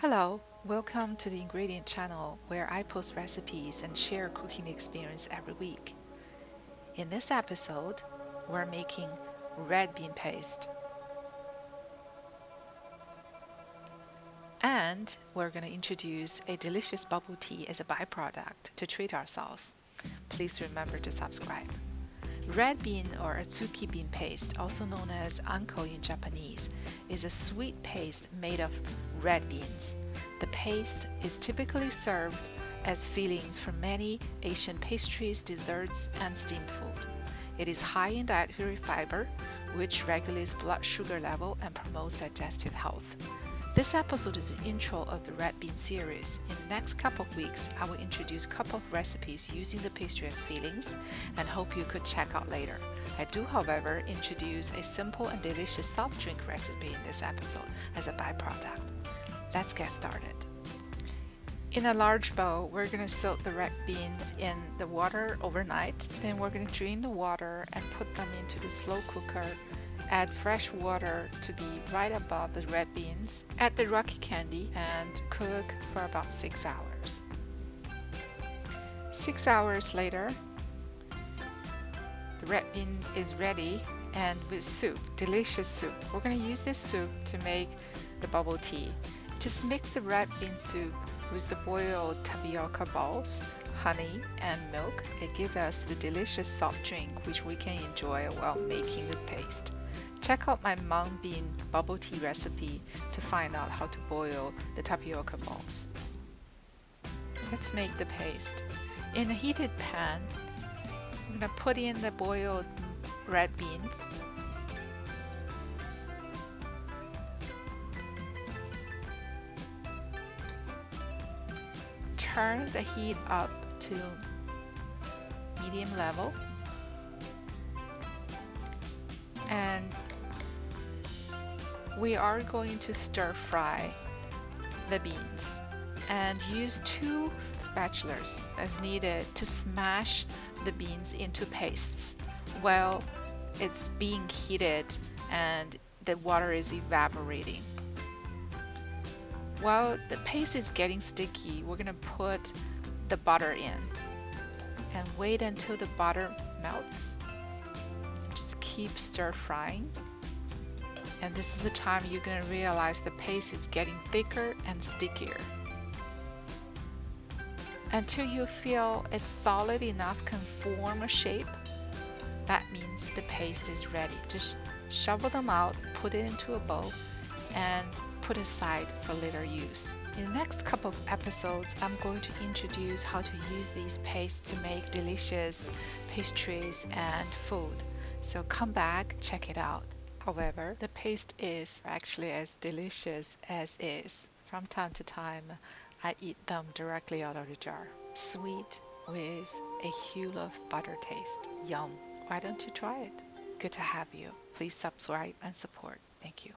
Hello, welcome to the ingredient channel where I post recipes and share cooking experience every week. In this episode, we're making red bean paste and we're going to introduce a delicious bubble tea as a byproduct to treat ourselves. Please remember to subscribe. Red bean or Adzuki bean paste, also known as Anko in Japanese, is a sweet paste made of red beans. The paste is typically served as fillings for many Asian pastries, desserts, and steamed food. It is high in dietary fiber, which regulates blood sugar level and promotes digestive health. This episode is the intro of the red bean series. In the next couple of weeks, I will introduce a couple of recipes using the pastry as fillings and hope you could check out later. I do, however, introduce a simple and delicious soft drink recipe in this episode as a byproduct. Let's get started. In a large bowl, we're going to soak the red beans in the water overnight. Then we're going to drain the water and put them into the slow cooker. Add fresh water to be right above the red beans. Add the rocky candy and cook for about 6 hours. 6 hours later, the red bean is ready and with soup, delicious soup. We're going to use this soup to make the bubble tea. Just mix the red bean soup with the boiled tapioca balls, honey, and milk. It gives us the delicious soft drink which we can enjoy while making the paste. Check out my mung bean bubble tea recipe to find out how to boil the tapioca balls. Let's make the paste. In a heated pan, I'm going to put in the boiled red beans. Turn the heat up to medium level. And we are going to stir fry the beans and use 2 spatulas as needed to smash the beans into pastes while it's being heated and the water is evaporating. While the paste is getting sticky, we're going to put the butter in and wait until the butter melts. Just keep stir frying. And this is the time you're going to realize the paste is getting thicker and stickier. Until you feel it's solid enough, can form a shape, that means the paste is ready. Just shovel them out, put it into a bowl, and put aside for later use. In the next couple of episodes, I'm going to introduce how to use these pastes to make delicious pastries and food. So come back, check it out. However, the paste is actually as delicious as is. From time to time, I eat them directly out of the jar. Sweet with a hue of butter taste. Yum. Why don't you try it? Good to have you. Please subscribe and support. Thank you.